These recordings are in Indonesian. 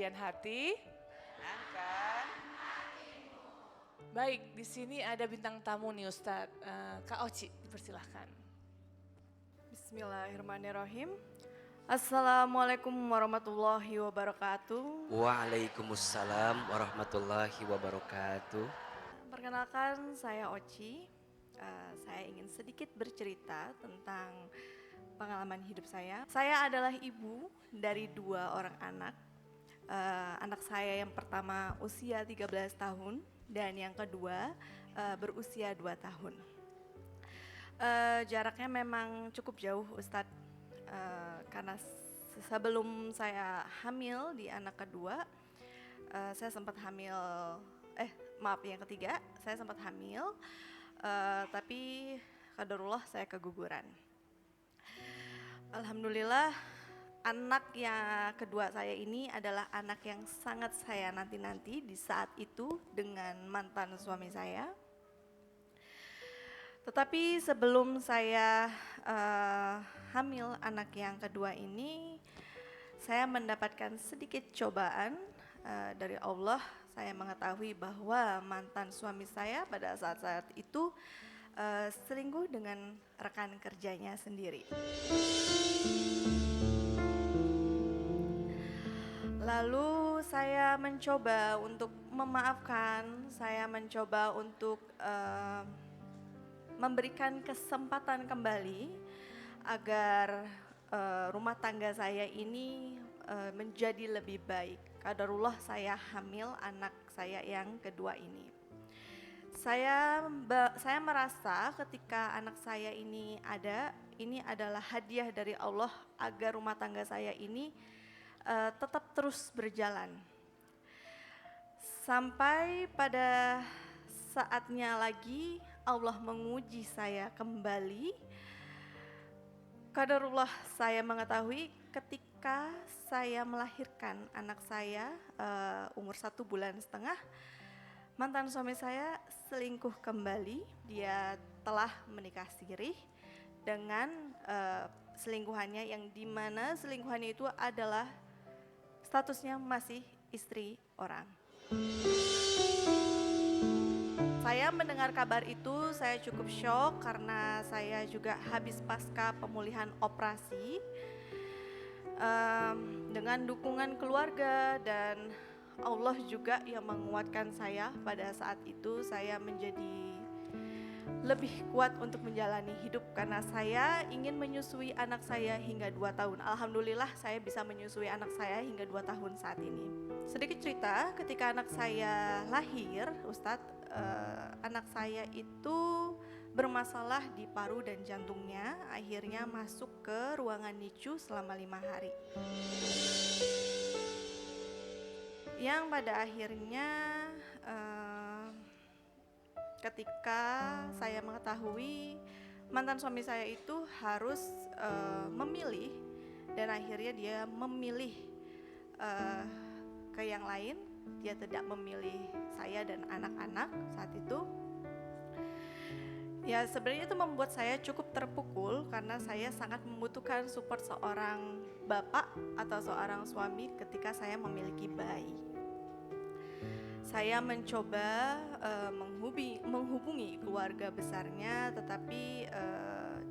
kesucian hati. Angkat. Baik, di sini ada bintang tamu nih Ustadz. Kak Oci, dipersilahkan. Bismillahirrahmanirrahim. Assalamualaikum warahmatullahi wabarakatuh. Waalaikumsalam warahmatullahi wabarakatuh. Perkenalkan, saya Oci. Saya ingin sedikit bercerita tentang pengalaman hidup saya. Saya adalah ibu dari 2 orang anak. Anak saya yang pertama usia 13 tahun dan yang kedua berusia 2 tahun. Jaraknya memang cukup jauh Ustadz, karena sebelum saya hamil di anak kedua, saya sempat hamil, yang ketiga saya sempat hamil, tapi qadarullah saya keguguran. Alhamdulillah, anak yang kedua saya ini adalah anak yang sangat saya nanti-nanti di saat itu dengan mantan suami saya. Tetapi sebelum saya hamil anak yang kedua ini, saya mendapatkan sedikit cobaan dari Allah. Saya mengetahui bahwa mantan suami saya pada saat-saat itu selingkuh dengan rekan kerjanya sendiri. Lalu saya mencoba untuk memaafkan, saya mencoba untuk memberikan kesempatan kembali agar rumah tangga saya ini menjadi lebih baik. Qadarullah saya hamil anak saya yang kedua ini. Saya merasa ketika anak saya ini adalah hadiah dari Allah agar rumah tangga saya ini tetap terus berjalan. Sampai pada saatnya lagi Allah menguji saya kembali. Qadarullah saya mengetahui ketika saya melahirkan anak saya umur 1,5 bulan, mantan suami saya selingkuh kembali. Dia telah menikah siri dengan selingkuhannya, yang dimana selingkuhannya itu adalah statusnya masih istri orang. Saya mendengar kabar itu, saya cukup syok karena saya juga habis pasca pemulihan operasi. Dengan dukungan keluarga dan Allah juga yang menguatkan saya pada saat itu, saya menjadi lebih kuat untuk menjalani hidup karena saya ingin menyusui anak saya hingga 2 tahun. Alhamdulillah saya bisa menyusui anak saya hingga 2 tahun saat ini. Sedikit cerita, ketika anak saya lahir, Ustadz, anak saya itu bermasalah di paru dan jantungnya, akhirnya masuk ke ruangan NICU selama 5 hari. Yang pada akhirnya ketika saya mengetahui mantan suami saya itu harus memilih, dan akhirnya dia memilih ke yang lain, dia tidak memilih saya dan anak-anak saat itu. Ya sebenarnya itu membuat saya cukup terpukul karena saya sangat membutuhkan support seorang bapak atau seorang suami ketika saya memiliki bayi. Saya mencoba menghubungi keluarga besarnya, tetapi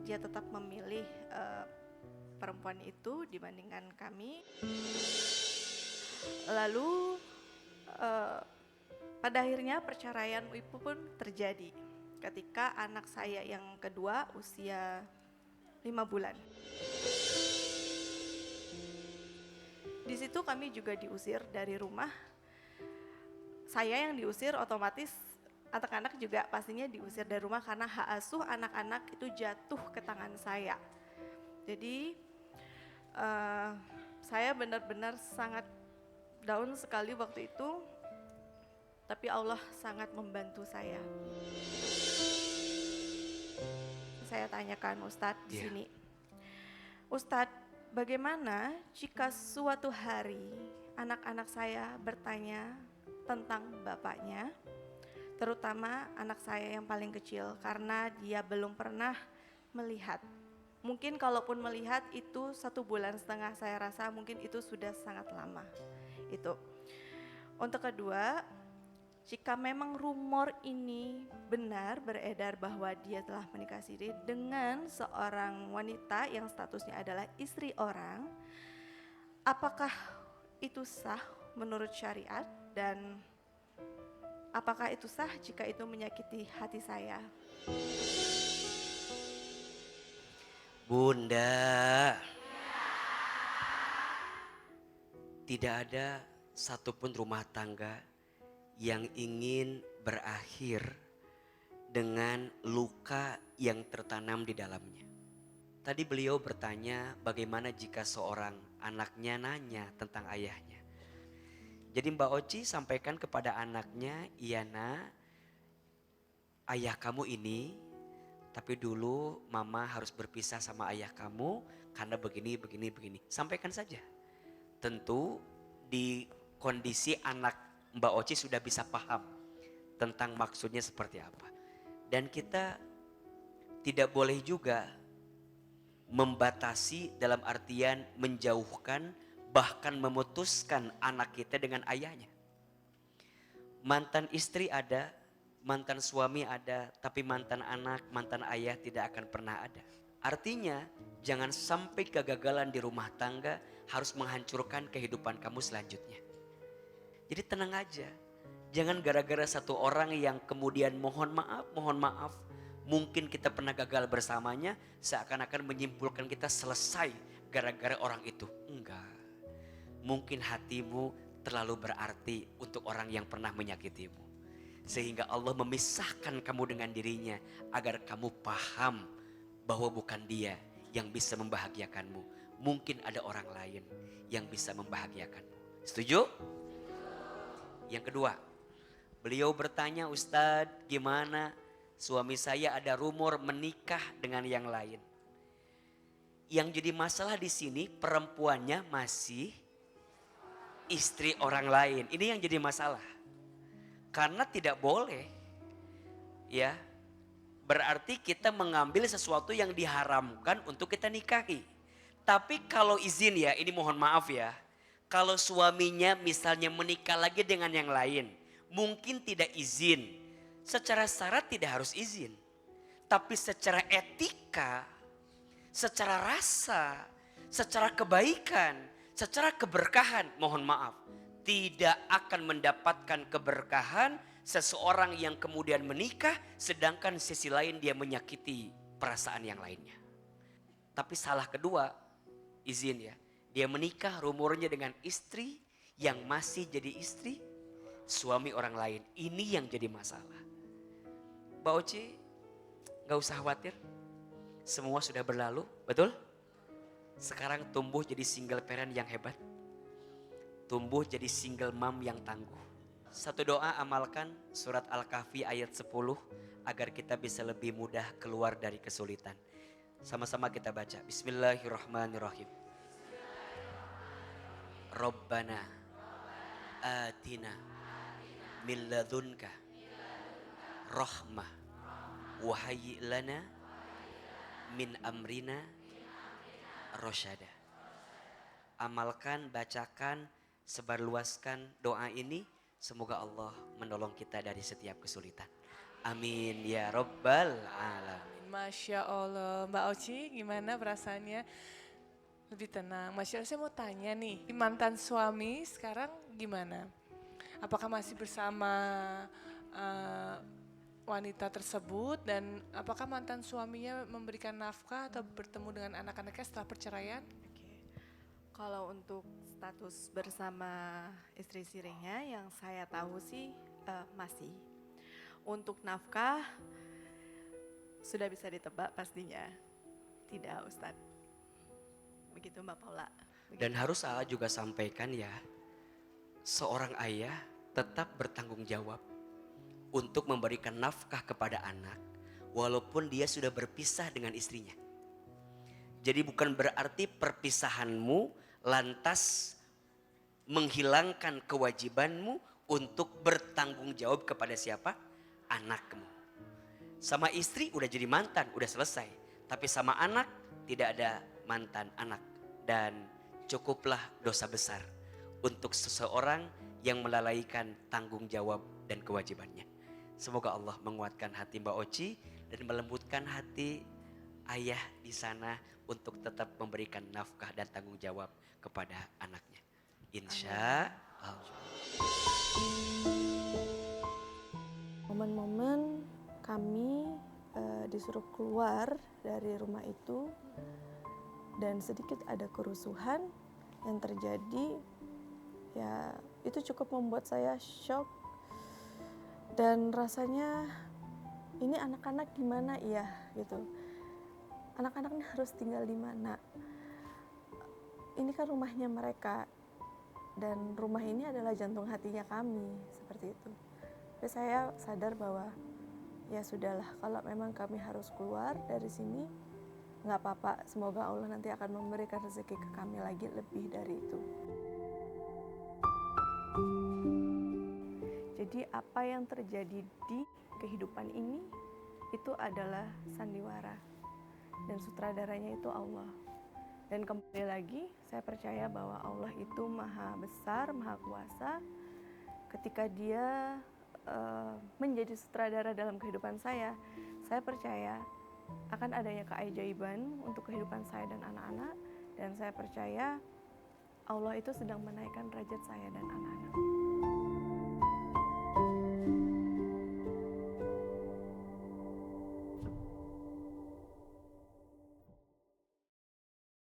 dia tetap memilih perempuan itu dibandingkan kami. Lalu pada akhirnya perceraian itu pun terjadi ketika anak saya yang kedua usia 5 bulan. Di situ kami juga diusir dari rumah. Saya yang diusir, otomatis anak-anak juga pastinya diusir dari rumah karena hak asuh anak-anak itu jatuh ke tangan saya. Jadi saya benar-benar sangat down sekali waktu itu, tapi Allah sangat membantu saya. Saya tanyakan Ustadz di sini, Ustadz, bagaimana jika suatu hari anak-anak saya bertanya tentang bapaknya, terutama anak saya yang paling kecil, karena dia belum pernah melihat. Mungkin kalaupun melihat itu 1,5 bulan, saya rasa mungkin itu sudah sangat lama. Itu. Untuk kedua, jika memang rumor ini benar beredar bahwa dia telah menikah siri dengan seorang wanita yang statusnya adalah istri orang, apakah itu sah menurut syariat dan apakah itu sah jika itu menyakiti hati saya? Bunda, tidak ada satupun rumah tangga yang ingin berakhir dengan luka yang tertanam di dalamnya. Tadi beliau bertanya bagaimana jika seorang anaknya nanya tentang ayahnya. Jadi Mbak Oci sampaikan kepada anaknya, iya nak, ayah kamu ini, tapi dulu mama harus berpisah sama ayah kamu karena begini. Sampaikan saja. Tentu di kondisi anak Mbak Oci sudah bisa paham tentang maksudnya seperti apa. Dan kita tidak boleh juga membatasi dalam artian menjauhkan bahkan memutuskan anak kita dengan ayahnya. Mantan istri ada, mantan suami ada, tapi mantan anak, mantan ayah tidak akan pernah ada. Artinya jangan sampai kegagalan di rumah tangga harus menghancurkan kehidupan kamu selanjutnya. Jadi tenang aja. Jangan gara-gara satu orang yang kemudian mohon maaf. Mungkin kita pernah gagal bersamanya, seakan-akan menyimpulkan kita selesai gara-gara orang itu. Enggak. Mungkin hatimu terlalu berarti untuk orang yang pernah menyakitimu. Sehingga Allah memisahkan kamu dengan dirinya agar kamu paham bahwa bukan dia yang bisa membahagiakanmu. Mungkin ada orang lain yang bisa membahagiakanmu. Setuju? Yang kedua, beliau bertanya, Ustadz gimana suami saya ada rumor menikah dengan yang lain. Yang jadi masalah di sini perempuannya masih istri orang lain. Ini yang jadi masalah. Karena tidak boleh, ya, berarti kita mengambil sesuatu yang diharamkan untuk kita nikahi. Tapi kalau izin ya, ini mohon maaf ya. Kalau suaminya misalnya menikah lagi dengan yang lain, mungkin tidak izin. Secara syarat tidak harus izin. Tapi secara etika, secara rasa, secara kebaikan, secara keberkahan, mohon maaf. Tidak akan mendapatkan keberkahan seseorang yang kemudian menikah, sedangkan sisi lain dia menyakiti perasaan yang lainnya. Tapi salah kedua, izin ya. Dia menikah rumornya dengan istri yang masih jadi istri suami orang lain. Ini yang jadi masalah. Mbak Oci gak usah khawatir. Semua sudah berlalu, betul? Sekarang tumbuh jadi single parent yang hebat. Tumbuh jadi single mom yang tangguh. Satu doa amalkan surat Al-Kahfi ayat 10 agar kita bisa lebih mudah keluar dari kesulitan. Sama-sama kita baca. Bismillahirrahmanirrahim. Rabbana atina min ladunka rahmah wa hayyi' lana min amrina rasyada. Amalkan, bacakan, sebarluaskan doa ini. Semoga Allah menolong kita dari setiap kesulitan. Amin ya rabbal alamin. Masya Allah, Mbak Oci gimana perasaannya? Lebih tenang. Masya Allah, saya mau tanya nih, mantan suami sekarang gimana? Apakah masih bersama wanita tersebut dan apakah mantan suaminya memberikan nafkah atau bertemu dengan anak-anaknya setelah perceraian? Kalau untuk status bersama istri sirinya yang saya tahu sih masih. Untuk nafkah sudah bisa ditebak pastinya. Tidak, Ustadz. Begitu Mbak Paula. Begitu. Dan harus saya juga sampaikan ya, seorang ayah tetap bertanggung jawab untuk memberikan nafkah kepada anak walaupun dia sudah berpisah dengan istrinya. Jadi bukan berarti perpisahanmu lantas menghilangkan kewajibanmu untuk bertanggung jawab kepada siapa? Anakmu. Sama istri udah jadi mantan, udah selesai. Tapi sama anak tidak ada mantan anak. Dan cukuplah dosa besar untuk seseorang yang melalaikan tanggung jawab dan kewajibannya. Semoga Allah menguatkan hati Mbak Oci dan melembutkan hati ayah di sana untuk tetap memberikan nafkah dan tanggung jawab kepada anaknya. Insya Allah. Momen-momen kami disuruh keluar dari rumah itu dan sedikit ada kerusuhan yang terjadi, ya itu cukup membuat saya shock dan rasanya ini anak-anak gimana ya gitu. Anak-anak ini harus tinggal di mana? Ini kan rumahnya mereka dan rumah ini adalah jantung hatinya kami, seperti itu. Tapi saya sadar bahwa ya sudahlah, kalau memang kami harus keluar dari sini, nggak apa-apa. Semoga Allah nanti akan memberikan rezeki ke kami lagi lebih dari itu. Jadi apa yang terjadi di kehidupan ini itu adalah sandiwara dan sutradaranya itu Allah. Dan kembali lagi saya percaya bahwa Allah itu maha besar, maha kuasa. Ketika dia menjadi sutradara dalam kehidupan saya percaya akan adanya keajaiban untuk kehidupan saya dan anak-anak. Dan saya percaya Allah itu sedang menaikkan derajat saya dan anak-anak.